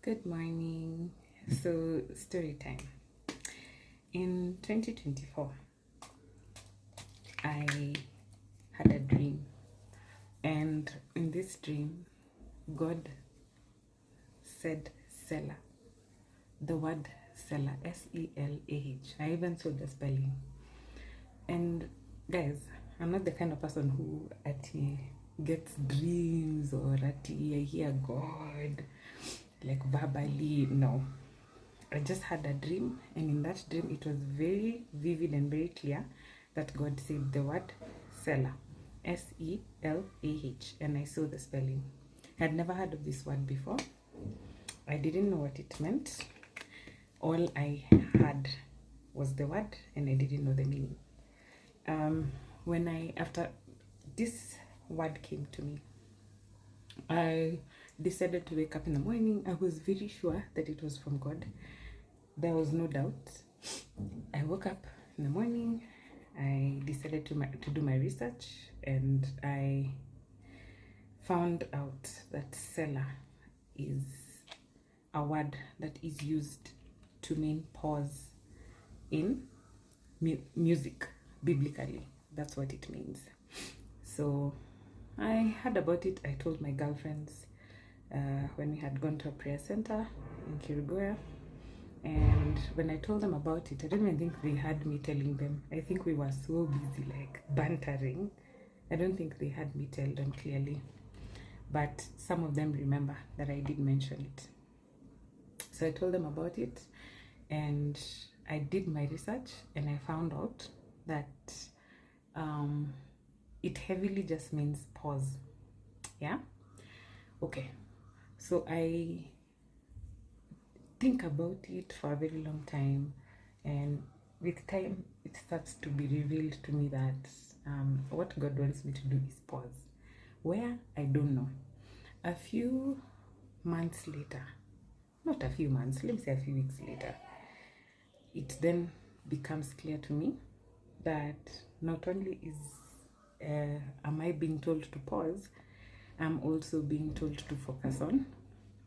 Good morning. So, story time. In 2024, I had a dream, and in this dream, God said Selah, the word Selah, Selah. I even saw the spelling. And guys, I'm not the kind of person who gets dreams or I hear God like verbally. No, I just had a dream, and in that dream it was very vivid and very clear that God said the word Selah, Selah, and I saw the spelling. I had never heard of this word before. I didn't know what it meant. All I had was the word, and I didn't know the meaning. After this word came to me, I decided to wake up in the morning. I was very sure that it was from God. There was no doubt. I woke up in the morning. I decided to do my research, and I found out that Selah is a word that is used to mean pause in music, biblically. That's what it means. So I heard about it. I told my girlfriends when we had gone to a prayer center in Kirigoya. And when I told them about it, I don't even think they had me telling them. I think we were so busy like bantering. I don't think they had me tell them clearly. But some of them remember that I did mention it. So I told them about it, and I did my research, and I found out that it heavily just means pause. Yeah? Okay. So I think about it for a very long time, and with time it starts to be revealed to me that what God wants me to do is pause. Where? I don't know. A few months later, not a few months, let me say a few weeks later, it then becomes clear to me that not only am I being told to pause, I'm also being told to focus on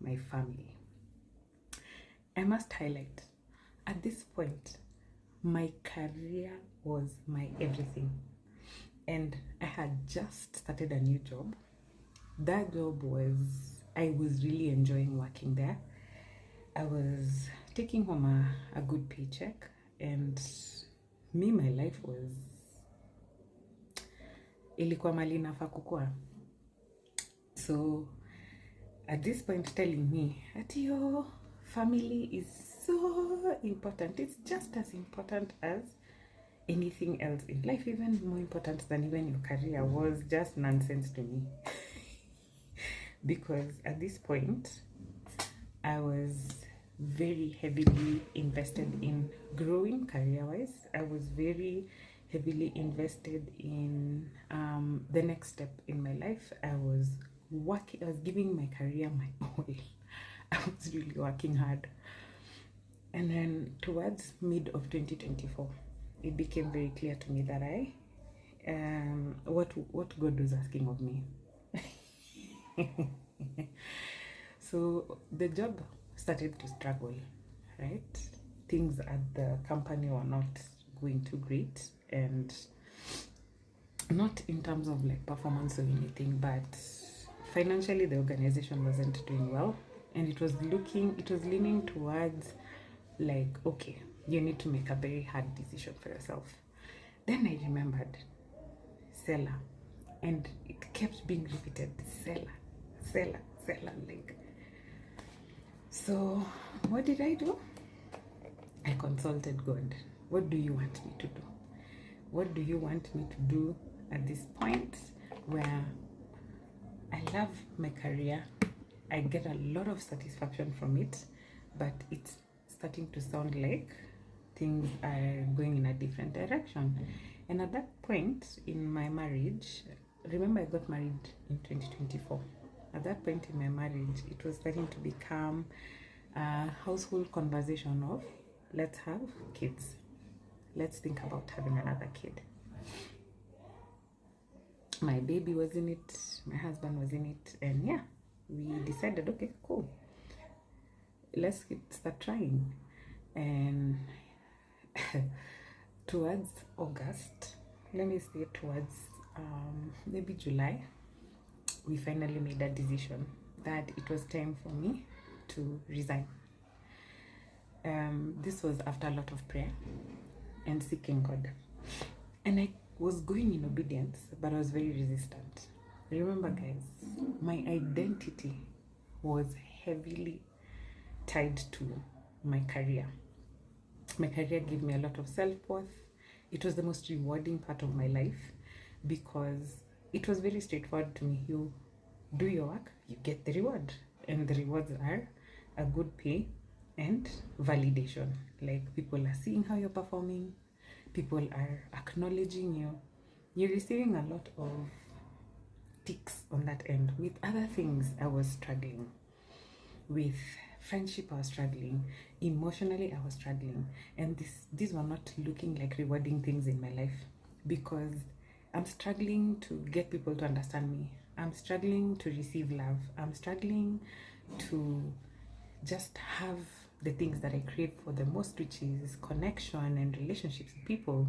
my family. I must highlight, at this point, my career was my everything. And I had just started a new job. That job I was really enjoying working there. I was taking home a good paycheck, and my life was ilikuwa mali nafaa kukua. So at this point, telling me that your family is so important. It's just as important as anything else in life, even more important than even your career, was just nonsense to me. Because at this point, I was very heavily invested in growing career-wise. I was very heavily invested in the next step in my life. I was giving my career my all. I was really working hard. And then towards mid of 2024, it became very clear to me that what God was asking of me. So the job started to struggle, right? Things at the company were not going too great, and not in terms of like performance or anything, but financially the organization wasn't doing well, and it was leaning towards like, okay, you need to make a very hard decision for yourself. Then I remembered Selah, and it kept being repeated, Selah, Selah, Selah, like. So what did I do? I consulted God. What do you want me to do? What do you want me to do at this point where I love my career? I get a lot of satisfaction from it, but it's starting to sound like things are going in a different direction. And at that point in my marriage, remember I got married in 2024. At that point in my marriage, it was starting to become a household conversation of, let's have kids. Let's think about having another kid. My baby was in it, my husband was in it, and yeah, we decided, okay, cool. start trying. And towards August, let me say towards maybe July, we finally made a decision that it was time for me to resign. This was after a lot of prayer and seeking God. And I was going in obedience, but I was very resistant. Remember, guys, my identity was heavily tied to my career. My career gave me a lot of self-worth. It was the most rewarding part of my life because it was very straightforward to me. You do your work, you get the reward. And the rewards are a good pay and validation. Like, people are seeing how you're performing, people are acknowledging you. You're receiving a lot of ticks on that end. With other things, I was struggling. With friendship, I was struggling. Emotionally, I was struggling. And these were not looking like rewarding things in my life because I'm struggling to get people to understand me. I'm struggling to receive love. I'm struggling to just have the things that I crave for the most, which is connection and relationships with people.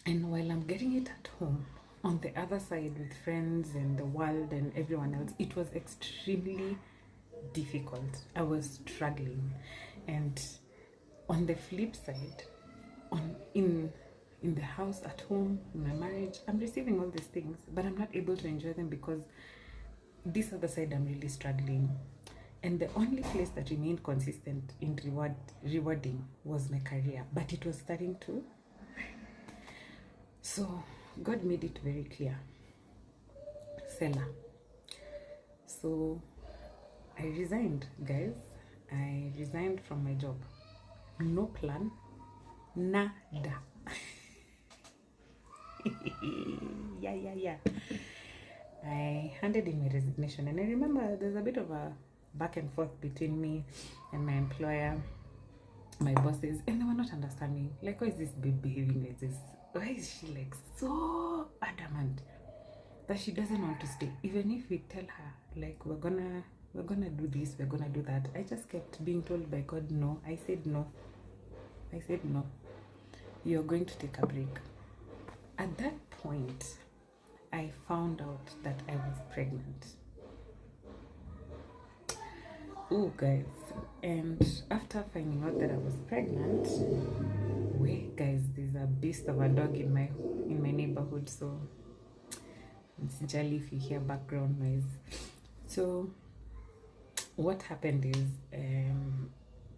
And while I'm getting it at home, on the other side with friends and the world and everyone else, it was extremely difficult. I was struggling. And on the flip side, in the house, at home, in my marriage, I'm receiving all these things, but I'm not able to enjoy them because this other side, I'm really struggling. And the only place that remained consistent in rewarding was my career, but it was starting to. So God made it very clear, Selah. So I resigned, guys. I resigned from my job. No plan, nada. yeah. I handed in my resignation, and I remember there's a bit of a back and forth between me and my employer, my bosses, and they were not understanding. Like, why is this babe behaving like this? Why is she like so adamant that she doesn't want to stay? Even if we tell her, like, we're gonna do this, we're gonna do that. I just kept being told by God, no. I said no. You're going to take a break. At that point, I found out that I was pregnant. Oh, guys. And after finding out that I was pregnant, guys, there's a beast of a dog in my neighborhood, so it's jolly if you hear background noise. So what happened is,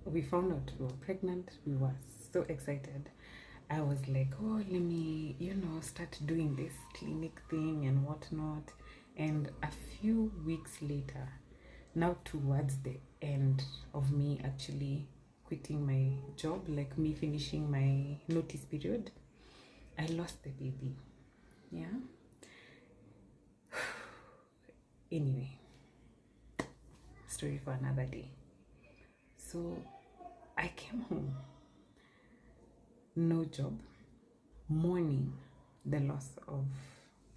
we found out we were pregnant. We were so excited. I was like, oh, let me, start doing this clinic thing and whatnot. And a few weeks later, now towards the end of me actually quitting my job, like me finishing my notice period, I lost the baby. Yeah. Anyway, story for another day. So I came home, no job, mourning the loss of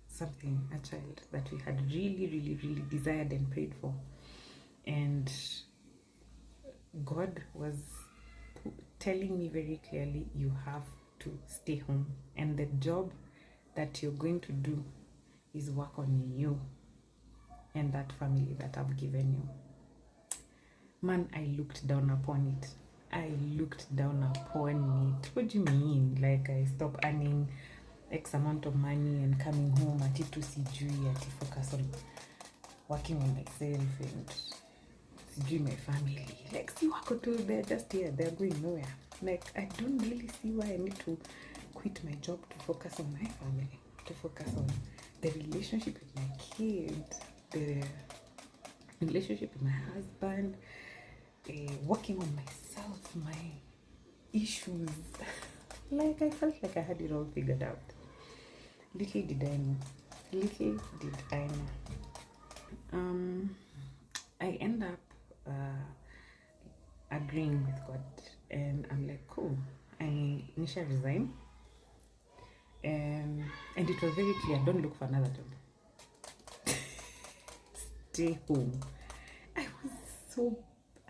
something, a child that we had really desired and prayed for. And God was telling me very clearly, you have to stay home, and the job that you're going to do is work on you and that family that I've given you. Man, I looked down upon it. What do you mean? Like, I stopped earning X amount of money and coming home ati tu sijui, ati focus on working on myself and sijui my family. Like, see wako tu, they're just here, they're going nowhere. Like, I don't really see why I need to quit my job to focus on my family, to focus on the relationship with my kids, the relationship with my husband, working on myself, my issues. Like, I felt like I had it all figured out. Little did I know. I end up agreeing with God, and I'm like, cool. I mean, Nisha resign, and it was very clear, don't look for another job. Stay home.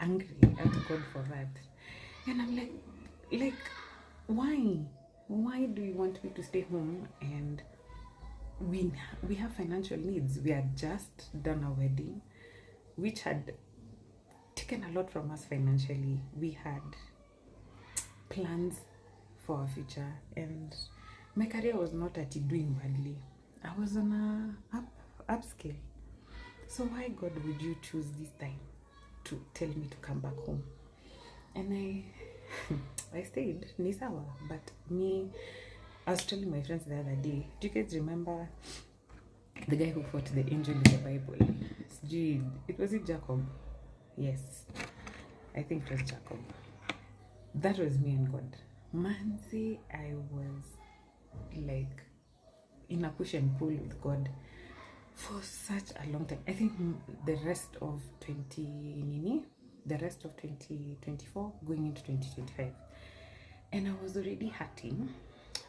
angry at God for that. And I'm like, why? Why do you want me to stay home? And we have financial needs. We had just done a wedding, which had taken a lot from us financially. We had plans for our future, and my career was not at doing badly. I was on a upscale. So why, God, would you choose this time to tell me to come back home? And I stayed, ni sawa. But I was telling my friends the other day, do you guys remember the guy who fought the angel in the Bible? Was it Jacob? Yes, I think it was Jacob. That was me and God. Manzi, I was like in a push and pull with God for such a long time. I think the rest of 2024 going into 2025. And I was already hurting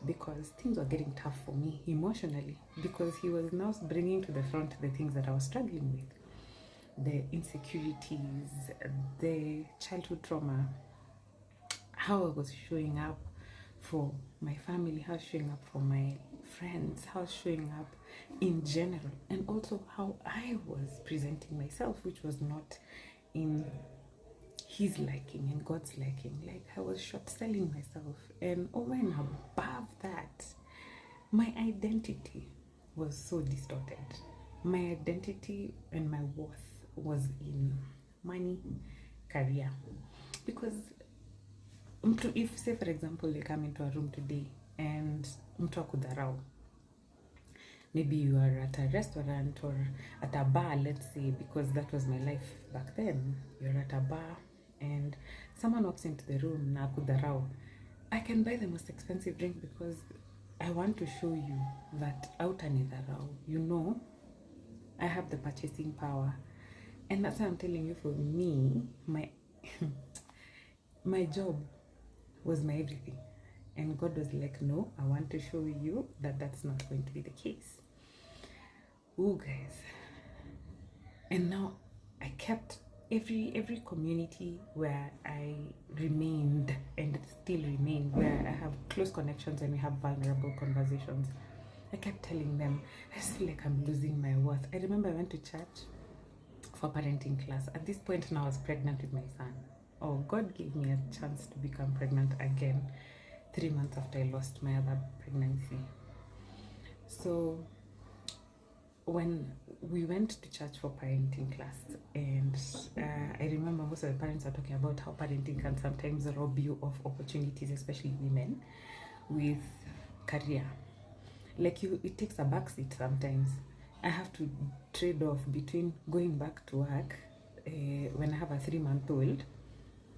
because things were getting tough for me emotionally, because he was now bringing to the front the things that I was struggling with, the insecurities, the childhood trauma, how I was showing up for my family, how I was showing up for my friends, how I was showing up in general, and also how I was presenting myself, which was not in his liking and God's liking. Like, I was short selling myself, and over and above that, my identity was so distorted. My identity and my worth was in money, career. Because if, say for example, you come into a room today and mtu akudharau, maybe you are at a restaurant or at a bar, let's say, because that was my life back then. You're at a bar and someone walks into the room na akudharau. I can buy the most expensive drink because I want to show you that hautanidharau. You know, I have the purchasing power. And that's why I'm telling you, for me, my job was my everything. And God was like, no, I want to show you that that's not going to be the case. Ooh, guys. And now I kept every community where I remained and still remain, where I have close connections and we have vulnerable conversations, I kept telling them, I just feel like I'm losing my worth. I remember I went to church for parenting class. At this point now I was pregnant with my son. Oh, God gave me a chance to become pregnant again 3 months after I lost my other pregnancy. So when we went to church for parenting class, and I remember most of the parents are talking about how parenting can sometimes rob you of opportunities, especially women, with career. Like, it takes a backseat sometimes. I have to trade off between going back to work when I have a 3-month-old,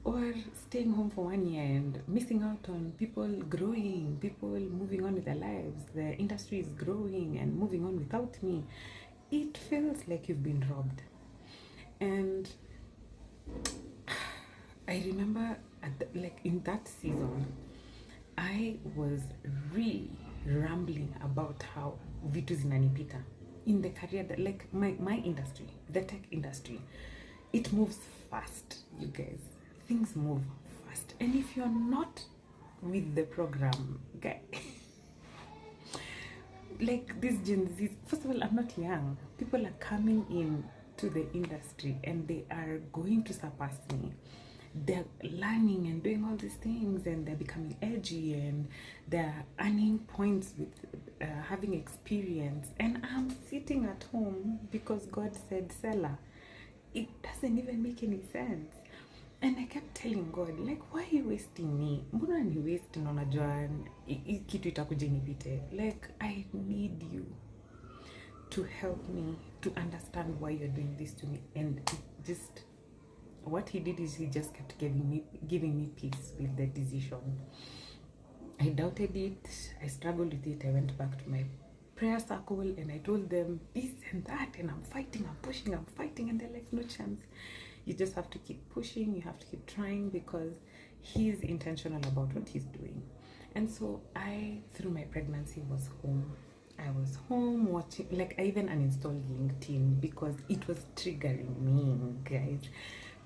or staying home for 1 year and missing out on people growing, people moving on with their lives. The industry is growing and moving on without me. It feels like you've been robbed. And I remember in that season, I was really rambling about how vitu zinanipita in the career, that like my industry, the tech industry, it moves fast, you guys. Things move fast, and if you're not with the program, guy, like these Gen Zs, first of all, I'm not young. People are coming in to the industry and they are going to surpass me. They're learning and doing all these things, and they're becoming edgy, and they're earning points with having experience, and I'm sitting at home because God said Selah. It doesn't even make any sense. And I kept telling God, like, why are you wasting me? Mbona ni waste na unajua kitu itakuja nipite. Like, I need you to help me to understand why you're doing this to me. And what he did is he just kept giving me peace with the decision. I doubted it. I struggled with it. I went back to my prayer circle and I told them this and that, and I'm fighting, I'm pushing, I'm fighting, and they're like, no chance. You just have to keep pushing, you have to keep trying, because he's intentional about what he's doing. And so through my pregnancy, was home. I was home watching, like, I even uninstalled LinkedIn because it was triggering me, guys.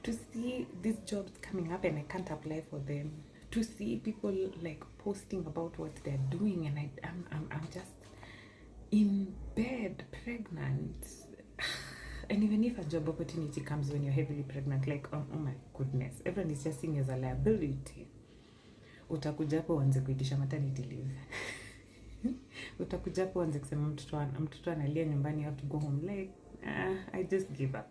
to see these jobs coming up and I can't apply for them, to see people like posting about what they're doing, and I'm just in bed pregnant. And even if a job opportunity comes when you're heavily pregnant, like oh my goodness, everyone is just seeing you as a liability. Utakuja hapo uanze kuitisha maternity leave. Utakuja hapo uanze kusema mtoto analia nyumbani, you have to go home. Like I just give up.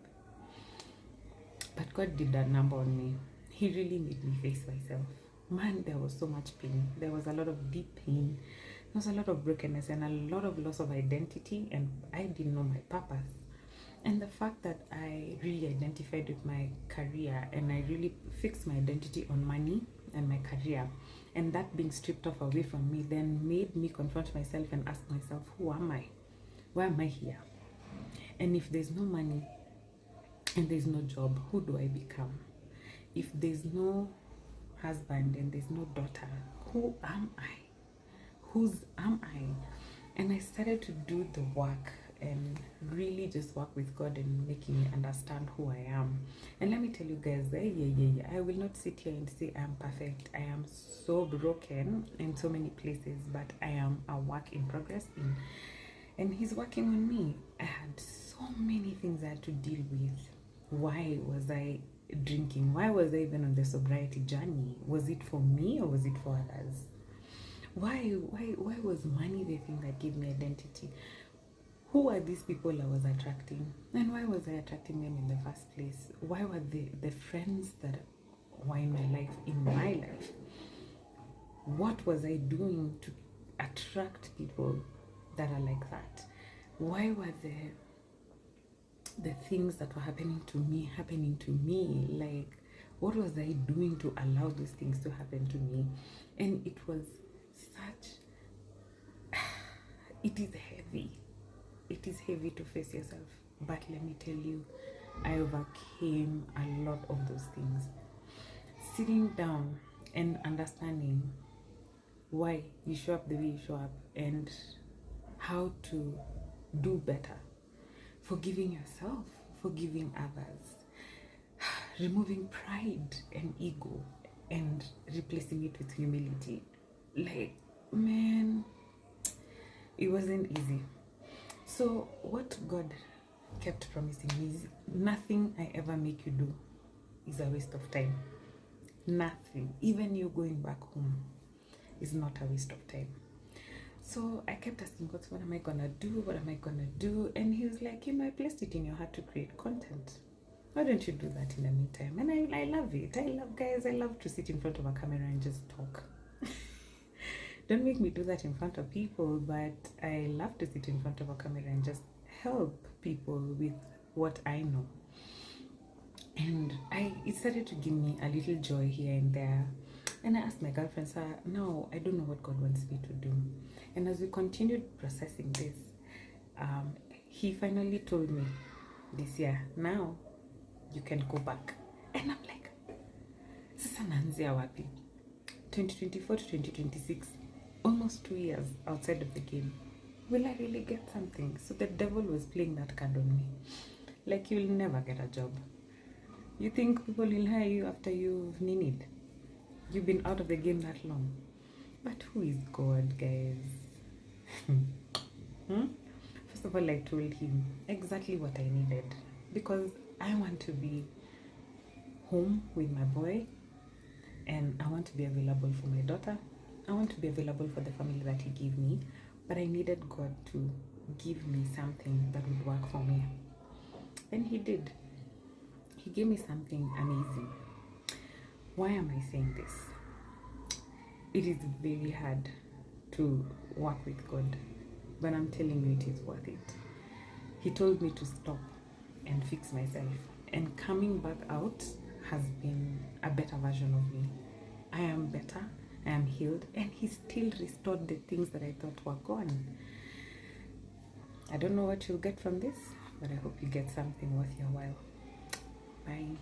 But God did that number on me. He really made me face myself. Man, there was so much pain. There was a lot of deep pain. There was a lot of brokenness and a lot of loss of identity, and I didn't know my purpose. And the fact that I really identified with my career and I really fixed my identity on money and my career, and that being stripped off away from me, then made me confront myself and ask myself, who am I? Why am I here? And if there's no money and there's no job, who do I become? If there's no husband and there's no daughter, who am I? Whose am I? And I started to do the work and really just work with God and making me understand who I am. And let me tell you guys, I will not sit here and say I'm perfect. I am so broken in so many places, but I am a work in progress and He's working on me. I had so many things I had to deal with. Why was I drinking? Why was I even on the sobriety journey? Was it for me or was it for others? Why was money the thing that gave me identity? Who are these people I was attracting? And why was I attracting them in the first place? Why were the friends that were in my life? What was I doing to attract people that are like that? Why were the things that were happening to me? Like, what was I doing to allow those things to happen to me? And it was it is heavy. It is heavy to face yourself. But let me tell you, I overcame a lot of those things. Sitting down and understanding why you show up the way you show up and how to do better. Forgiving yourself, forgiving others, removing pride and ego and replacing it with humility. Like, man, it wasn't easy. So what God kept promising me is nothing I ever make you do is a waste of time. Nothing. Even you going back home is not a waste of time. So I kept asking God, what am I gonna do? What am I gonna do? And He was like, I placed it in your heart to create content. Why don't you do that in the meantime? And I love it. I love to sit in front of a camera and just talk. Don't make me do that in front of people, but I love to sit in front of a camera and just help people with what I know. And it started to give me a little joy here and there. And I asked my girlfriend, no, I don't know what God wants me to do. And as we continued processing this, He finally told me this year, now you can go back. And I'm like, sasa naanzia wapi? 2024 to 2026. Almost 2 years outside of the game. Will I really get something? So the devil was playing that card on me. Like, you'll never get a job. You think people will hire you after you've ninnied? You've been out of the game that long. But who is God, guys? First of all, I told Him exactly what I needed. Because I want to be home with my boy. And I want to be available for my daughter. I want to be available for the family that He gave me, but I needed God to give me something that would work for me. And He did. He gave me something amazing. Why am I saying this? It is very hard to work with God, but I'm telling you, it is worth it. He told me to stop and fix myself, and coming back out has been a better version of me. I am better. I am healed, and He still restored the things that I thought were gone. I don't know what you'll get from this, but I hope you get something worth your while. Bye.